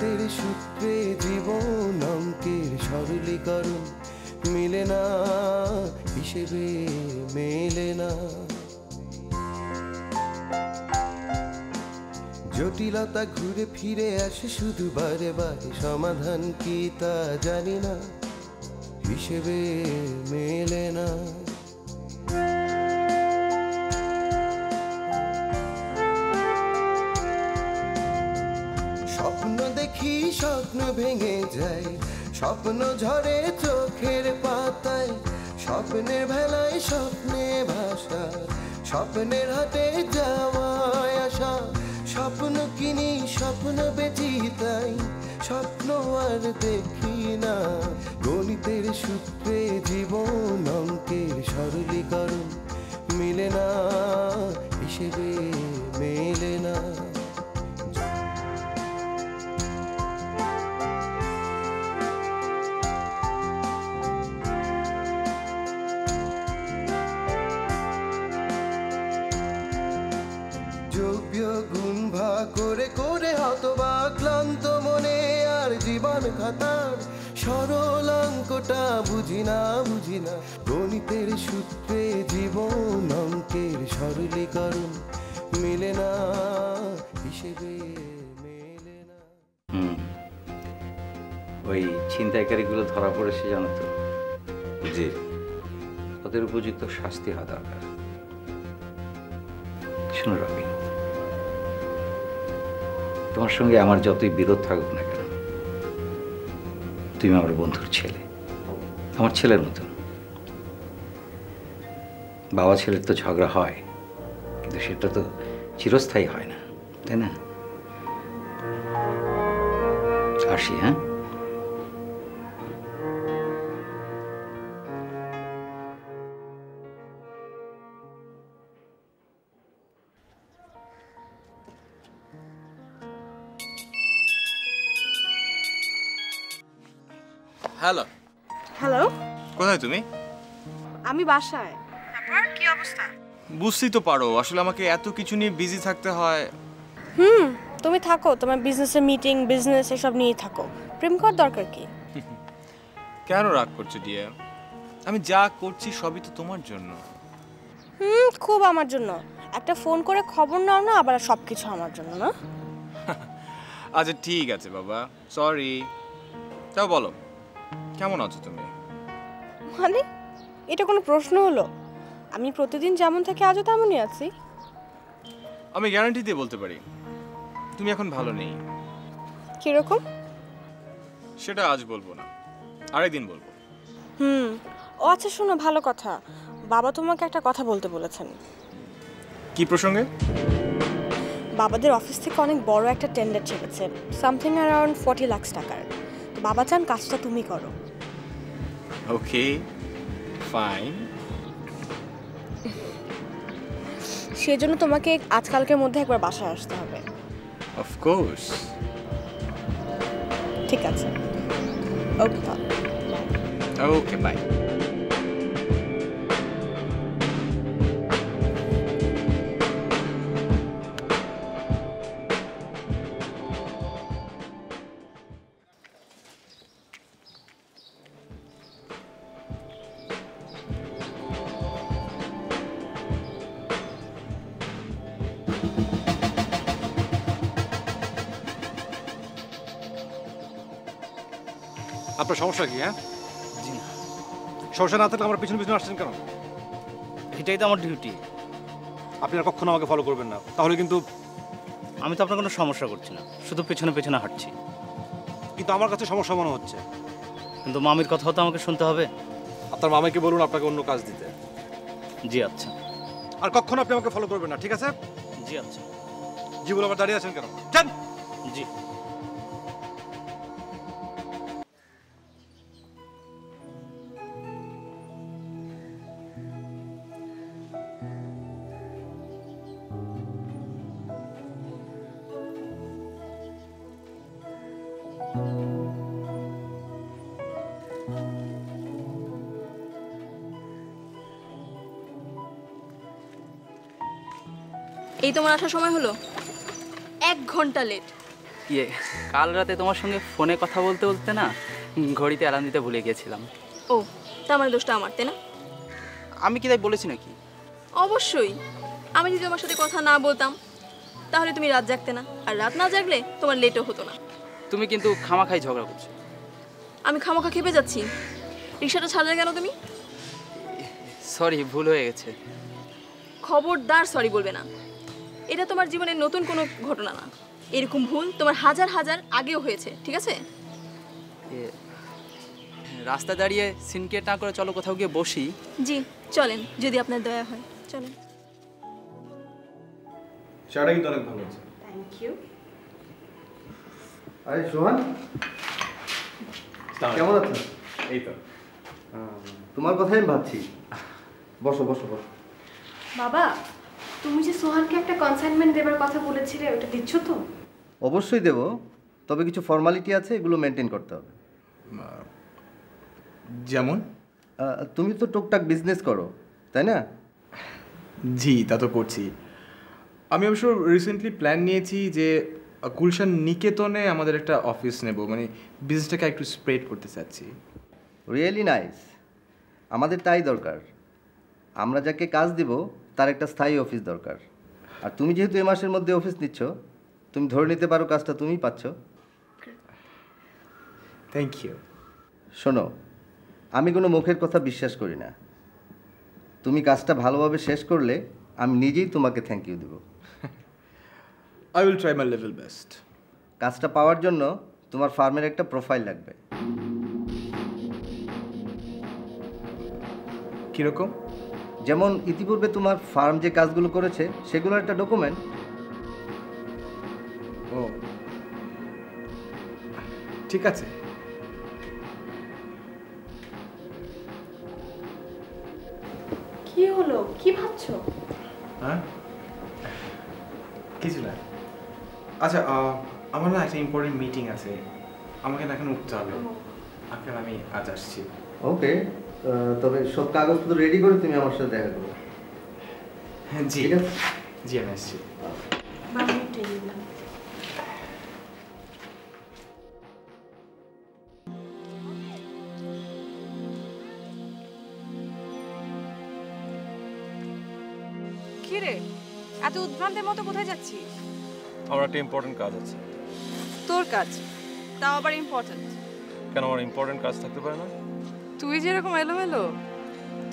গণিতের সূত্রে জীবন অঙ্কের সরলীকরণ মিলে না, হিসেবে মেলে না। জটিলতা ঘুরে ফিরে আসে শুধু বারে বারে, সমাধান কি তা জানি না, হিসেবে মেলে না। স্বপ্ন দেখি স্বপ্ন ভেঙে যায়, স্বপ্ন ঝরে চোখের পাতায়, স্বপ্নের ভেলায় স্বপ্নে ভাষা, স্বপ্নের হাটে যাওয়ায় আসা। স্বপ্ন কিনি স্বপ্ন বেচি তাই স্বপ্ন আর দেখি না। গণিতের সূত্রে জীবন অঙ্কের সরলীকরণ মিলে না, হিসেবে মেলে না। গুণ ভাগ করে করে হতবা ক্লান্ত মনে আর জীবন খাতার সরল অঙ্কটা বুঝি না, বুঝি না। গণিতের সূত্রে জীবন অঙ্কের সরলীকরণ মিলে না, হিসেবে মেলে না। ওই ছিনতাইকারীগুলো ধরা পড়েছে জানো তো? জি। ওদের উপযুক্ত শাস্তি হওয়া দরকার। শোনো রবি, তোমার সঙ্গে আমার যতই বিরোধ থাকুক না কেন, তুমি আমার বন্ধুর ছেলে, আমার ছেলের মতন। বাবা ছেলের তো ঝগড়া হয়, কিন্তু সেটা তো চিরস্থায়ী হয় না, তাই না? আসি, হ্যাঁ? হ্যালো। হ্যালো, কোথায় তুমি? আমি বাসায়। তারপর কি অবস্থা? বুঝতেই তো পারো, আসলে আমাকে এত কিছু নিয়ে বিজি থাকতে হয়। তুমি থাকো, তোমার বিজনেসের মিটিং, বিজনেস এসব নিয়ে থাকো। প্রেম করার দরকার কি? কেন রাগ করছো ডিয়ার? আমি যা করছি সবই তো তোমার জন্য। খুব আমার জন্য। একটা ফোন করে খবর নাও না, আবার সবকিছু আমার জন্য না? আচ্ছা ঠিক আছে বাবা, সরি। তাও বলো, কেমন আছো তুমি? মানে এটা কোনো প্রশ্ন হলো? আমি প্রতিদিন যেমন থাকি আজও তেমনই আছি। আমি গ্যারান্টি দিয়ে বলতে পারি তুমি এখন ভালো নেই। কিরকম? সেটা আজ বলবো না, আরেকদিন বলবো। ও আচ্ছা, শোনো, ভালো কথা, বাবা তোমাকে একটা কথা বলতে বলেছেন। কি প্রসঙ্গে? বাবাদের অফিস থেকে অনেক বড় একটা টেন্ডার ছেড়েছে, সামথিং অ্যারাউন্ড 40 লাখ টাকার। বাবা চান কাজটা তুমি করো। ওকে, ফাইন। সেজন্য তোমাকে আজকালকের মধ্যে একবার বাসায় আসতে হবে। Of course. ঠিক আছে, ওকে। ওকে, বাই। আপনার সমস্যা কি? হ্যাঁ, সমস্যা না থাকলে আমার পিছনে পিছনে আসছেন কেন? এটাই তো আমার ডিউটি। আপনি আর কখনো আমাকে ফলো করবেন না, তাহলে কিন্তু। আমি তো আপনার কোনো সমস্যা করছি না, শুধু পেছনে পেছনে হাঁটছি। কিন্তু আমার কাছে সমস্যা মনে হচ্ছে। কিন্তু মামির কথাও তো আমাকে শুনতে হবে। আপনার মামাকে বলুন আপনাকে অন্য কাজ দিতে। জি আচ্ছা। আর কখনো আপনি আমাকে ফলো করবেন না, ঠিক আছে? জি আচ্ছা। জি বলে আবার দাঁড়িয়ে আছেন কেন? যান। জি। এই তোমার আসার সময় হলো? 1 ঘন্টা লেট। ইয়ে, কাল রাতে তোমার সঙ্গে ফোনে কথা বলতে বলতে না ঘড়িতে অ্যালার্ম দিতে ভুলে গিয়েছিলাম। ও, তা মানে দোষটা আমার, তাই না? আমি কি তাই বলেছি নাকি? অবশ্যই। আমি যদি তোমার সাথে কথা না বলতাম তাহলে তুমি রাত জাগতে না, আর রাত না জাগলে তোমার লেটও হতো না। তুমি কিন্তু খামাখাই ঝগড়া করছো। আমি খামাখা খেপে যাচ্ছি। রিক্সাটা ছাড়লে কেন তুমি? সরি, ভুল হয়ে গেছে। খবরদার সরি বলবে না। এটা তোমার জীবনের নতুন কোনো ঘটনা না। এরকম ভুল তোমার হাজার হাজার আগেও হয়েছে, ঠিক আছে? রাস্তা দাঁড়িয়ে সিনক্রিয়েট না করে চলো কোথাও গিয়ে বসি। জি চলেন, যদি আপনার দয়া হয় চলেন। শাড়িটা কিন্তু অনেক ভালো আছে। Thank you. আরে সোহান, কেমন আছো? এই তো তোমার কথাই আমি ভাবছি। বসো বসো বসো। বাবা, তুমি যে সোহানকে একটা কনসাইনমেন্ট দেবার কথা বলেছিলে, ওটা দিচ্ছ তো? অবশ্যই দেব, তবে কিছু ফর্মালিটি আছে, এগুলো মেনটেন করতে হবে। যেমন? তুমি তো টুকটাক বিজনেস করো, তাই না? জি, তা তো করছি। আমি অবশ্য রিসেন্টলি প্ল্যান নিয়েছি যে গুলশান নিকেতনে আমাদের একটা অফিস নেব, মানে বিজনেসটাকে একটু স্প্রেড করতে চাচ্ছি। Really nice. আমাদের তাই দরকার। আমরা যাকে কাজ দিব তার একটা স্থায়ী অফিস দরকার। আর তুমি যেহেতু এ মাসের মধ্যে অফিস নিচ্ছ, তুমি ধরে নিতে পারো কাজটা তুমিই পাচ্ছ। Thank you. শোনো, আমি কোনো মুখের কথা বিশ্বাস করি না। তুমি কাজটা ভালোভাবে শেষ করলে আমি নিজেই তোমাকে থ্যাংক ইউ দেব। I will try my level best. কাজটা পাওয়ার জন্য তোমার ফার্মের একটা প্রোফাইল লাগবে। কীরকম? যেমন ইতিপূর্বে তোমার ফার্ম যে কাজগুলো করেছে সেগুলোর একটা ডকুমেন্ট। ও ঠিক আছে। কি হলো, কি ভাবছো? হ্যাঁ, কিছু না। আচ্ছা, আমার না একটা ইম্পর্টেন্ট মিটিং আছে, আমাকে না এখন উঠতে হবে। আঙ্কেল, আমি আজ আসছি। ওকে, তবে সব কাগজপত্র রেডি করে তুমি আমার সাথে দেখা করো। হ্যাঁ জি, ঠিক আছে। জি আমি আসছি। বাবা, উঠে গেলাম। কি রে, এত উদ্ভ্রান্তের মতো কোথায় যাচ্ছিস? আমার একটা ইম্পর্টেন্ট কাজ আছে। তোর কাজ? তাও আবার ইম্পর্টেন্ট? কেন, আমার ইম্পর্টেন্ট কাজ থাকতে পারে না? তুই যেরকম এলোমেলো,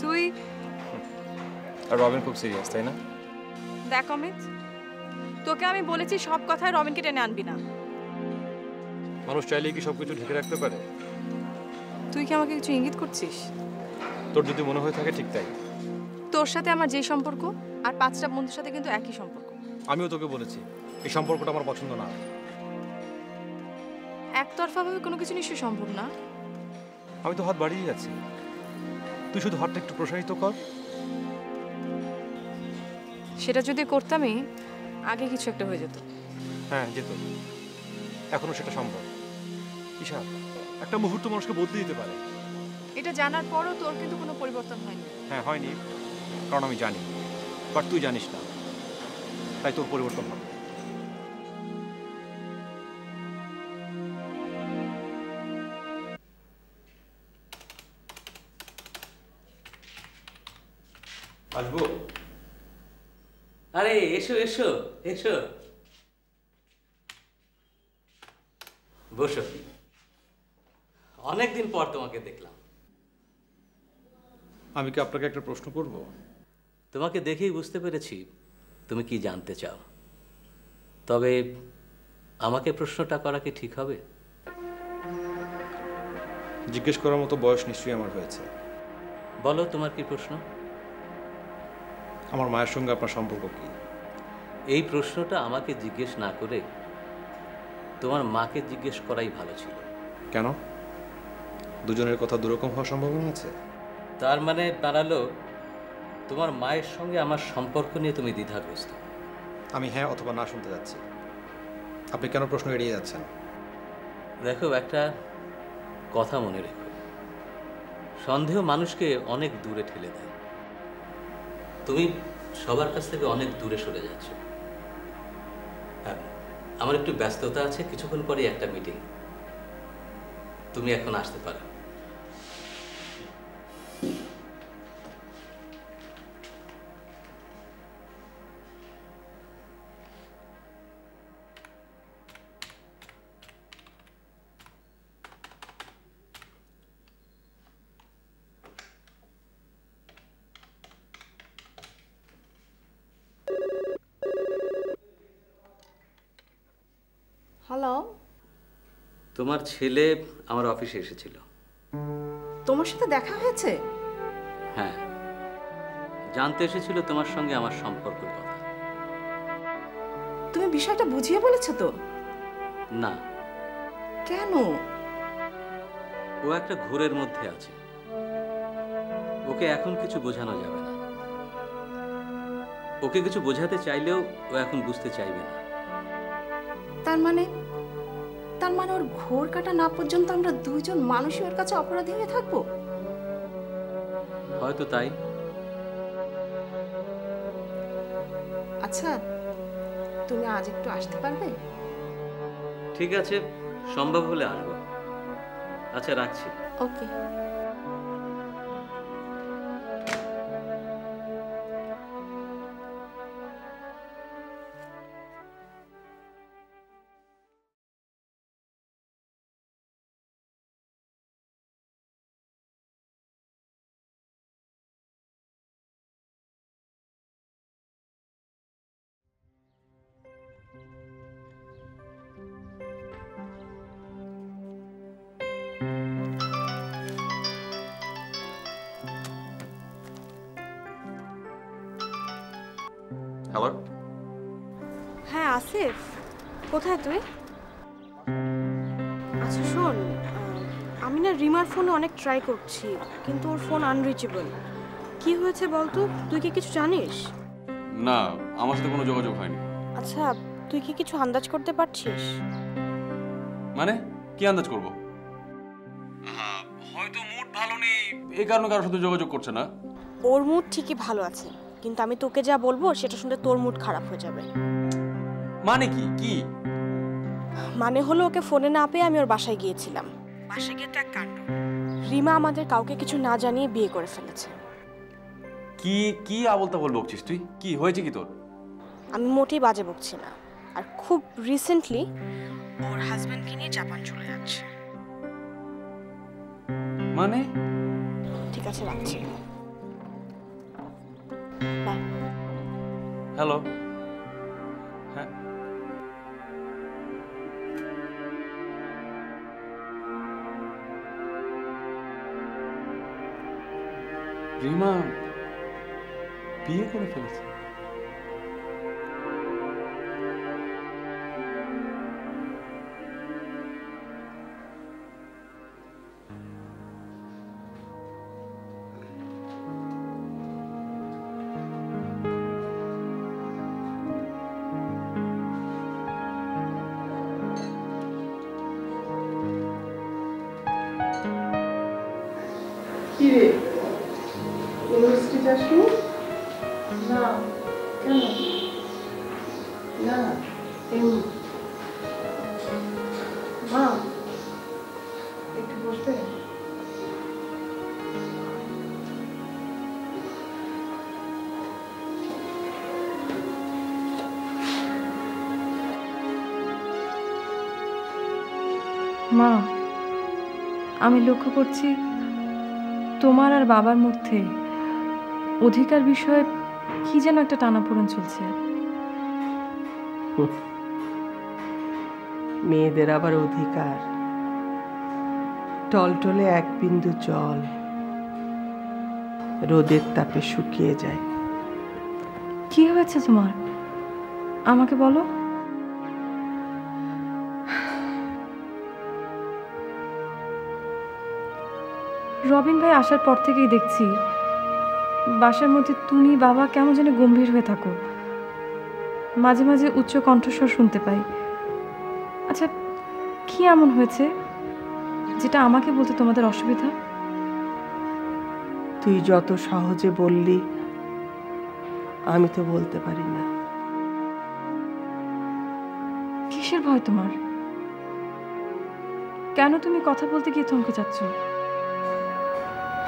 তুই আর রবিন খুব সিরিয়াস, তাই না? দেখ অমিত, তোকে আমি বলেছি সব কথায় রবিনকে টেনে আনবি না। মানুষ চাইলেই কি সব কিছু ঢেকে রাখতে পারে? তুই কি আমাকে কিছু ইঙ্গিত করছিস? তোর যদি মনে হয়ে থাকে ঠিক তাই। তোর সাথে আমার যে সম্পর্ক আর 5টা বন্ধুর সাথে কিন্তু একই সম্পর্ক। আমিও তোকে বলেছি এই সম্পর্কটা আমার পছন্দ না। একতরফাভাবে কোনো কিছু নিশ্চয়ই সম্ভব না। আমি তো হাত বাড়িয়ে যাচ্ছি, তুই শুধু হাতটা একটু প্রসারিত কর। সেটা যদি করতামই আগে কিছু একটা হয়ে যেত। হ্যাঁ যেত, এখনো সেটা সম্ভব। ঈশা, একটা মুহূর্ত মানুষকে বদলে দিতে পারে। এটা জানার পরও তোর কিন্তু কোনো পরিবর্তন হয়নি। হ্যাঁ হয়নি, কারণ আমি জানি, বাট তুই জানিস না, তাই তোর পরিবর্তন হবে। আসবো? আরে এসো এসো এসো, বসো। অনেকদিন পর তোমাকে দেখলাম। আমি কি আপনাকে একটা প্রশ্ন করব? তোমাকে দেখেই বুঝতে পেরেছি তুমি কি জানতে চাও, তবে আমাকে প্রশ্নটা করা কি ঠিক হবে? জিজ্ঞেস করার মতো বয়স নিশ্চয়ই আমার হয়েছে। বলো, তোমার কি প্রশ্ন? আমার মায়ের সঙ্গে আপনার সম্পর্ক কি? এই প্রশ্নটা আমাকে জিজ্ঞেস না করে তোমার মাকে জিজ্ঞেস করাই ভালো ছিল। কেন, দুজনের কথা দুরকম হওয়ার সম্ভাবনা আছে? তার মানে দাঁড়ালো তোমার মায়ের সঙ্গে আমার সম্পর্ক নিয়ে তুমি দ্বিধাগ্রস্ত। আমি হ্যাঁ অথবা না শুনতে যাচ্ছি, আপনি কেন প্রশ্ন এড়িয়ে যাচ্ছেন? দেখো, একটা কথা মনে রেখো, সন্দেহ মানুষকে অনেক দূরে ঠেলে দেয়। তুমি সবার কাছ থেকে অনেক দূরে সরে যাচ্ছ। হ্যাঁ, আমার একটু ব্যস্ততা আছে, কিছুক্ষণ পরেই একটা মিটিং। তুমি এখন আসতে পারো। হ্যালো, তোমার ছেলে আমার অফিসে এসেছিল। তোমার সাথে দেখা হয়েছে? হ্যাঁ, জানতে এসেছিল তোমার সঙ্গে আমার সম্পর্কের কথা। তুমি বিষয়টা বুঝিয়ে বলেছো তো? না। কেন? ও একটা ঘোরের মধ্যে আছে, ওকে এখন কিছু বোঝানো যাবে না। ওকে কিছু বোঝাতে চাইলেও ও এখন বুঝতে চাইবে না। তার মানে ওর ঘোর কাটা না পর্যন্ত আমরা দুইজন মানুষই ওর কাছে অপরাধী হয়ে থাকবো? হয়তো তাই। আচ্ছা, তুমি আজ একটু আসতে পারবে? ঠিক আছে, সম্ভব হলে আসবো। আচ্ছা, রাখছি। ওকে। হ্যালো। হ্যাঁ আসিফ, কোথায় তুই? আচ্ছা শোন, আমি না রিমার ফোনে অনেক ট্রাই করছি, কিন্তু ওর ফোন আনরিচেবল। কি হয়েছে বলতো? তুই কি কিছু জানিস? না, আমার সাথে কোনো যোগাযোগ হয়নি। আচ্ছা, তুই কি কিছু আন্দাজ করতে পারছিস? মানে কি আন্দাজ করব? হয়তো মুড ভালো নেই, এই কারণে কারোর সাথে যোগাযোগ করছে না। ওর মুড ঠিকই ভালো আছে, কিন্তু আমি তোকে যা বলবো সেটা শুনলে তোর মুড খারাপ হয়ে যাবে। মানে কি? কি মানে হলো, ওকে ফোনে না পেয়ে আমি ওর বাসায় গিয়েছিলাম। বাসায় গিয়ে তো এক কাণ্ড, রিমা আমাদের কাউকে কিছু না জানিয়ে বিয়ে করে ফেলেছে। কি কি আবল তাবল বকছিস তুই? কি হয়েছে কি তোর? আমি মোটেই বাজে বকছি না, আর খুব রিসেন্টলি ওর হাজবেন্ডকে নিয়ে জাপান চলে যাচ্ছে। মানে? ঠিক আছে, রাখছি। বাই। হ্যালো। হ্যাঁ, রিমা বিয়ে করে ফেলেছে? কিরে, ইউনিভার্সিটি যাসনি? না, কেন? না, এমনি। মা, একটু বসবে? মা, আমি লক্ষ্য করছি তোমার আর বাবার মধ্যে অধিকার বিষয়ে কি যেন একটা টানাপোড়েন চলছে। মেয়েদের আবার অধিকার? টলটলে এক বিন্দু জল রোদের তাপে শুকিয়ে যায়। কি হয়েছে তোমার? আমাকে বলো। রবিন ভাই আসার পর থেকেই দেখছি বাসার মধ্যে তুমি বাবা কেমন যেন গম্ভীর হয়ে থাকো, মাঝে মাঝে উচ্চ কণ্ঠস্বর শুনতে পাই। আচ্ছা, কি এমন হয়েছে যেটা আমাকে বলতে তোমাদের অসুবিধা? তুই যত সহজে বললি, আমি তো বলতে পারি না। কিসের ভয় তোমার? কেন তুমি কথা বলতে গিয়ে থমকে যাচ্ছ?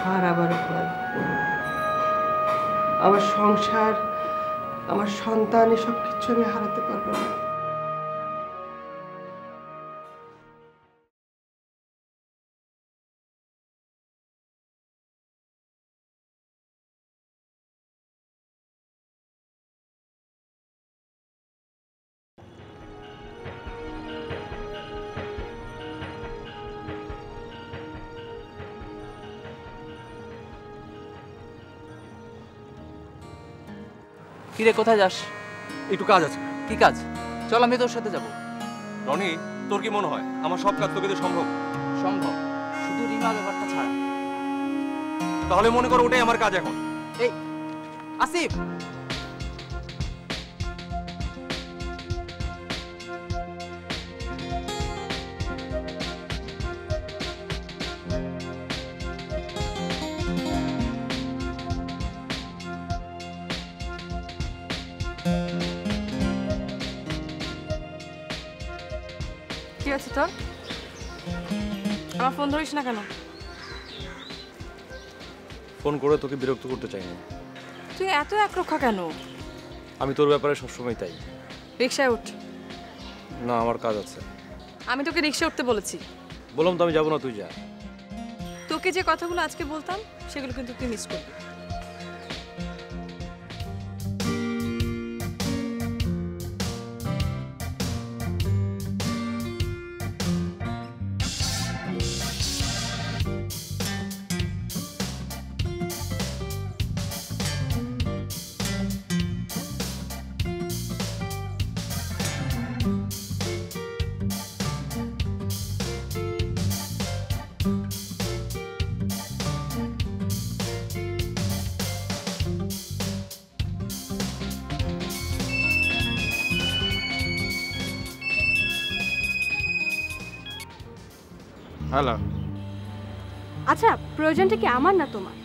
হারাবার ভয়। আমার সংসার, আমার সন্তান, এসব কিছু আমি হারাতে পারবো না। কিরে কোথায় যাস? একটু কাজ আছে। কি কাজ? চল আমি তোর সাথে যাব। রনি, তোর কি মনে হয় আমার সব কাজ তোকে দিয়ে সম্ভব? সম্ভব, শুধু রিমার ব্যাপারটা ছাড়া। তাহলে মনে করো ওটাই আমার কাজ এখন। এই আসিফ, কি আছে তোর? আমার ফোন ধরিস না কেন? ফোন করে তোকে বিরক্ত করতে চাই না। তুই এত একরক্ষা কেন? আমি তোর ব্যাপারে সবসময় তাই। রিকশায় উঠ। না, আমার কাজ আছে। আমি তোকে রিকশায় উঠতে বলেছি। বললাম তো আমি যাবো না, তুই যা। তোকে যে কথাগুলো আজকে বলতাম সেগুলো কিন্তু তুই মিস করবি। হ্যালো। আচ্ছা, প্রয়োজনটা কি আমার না তোমার?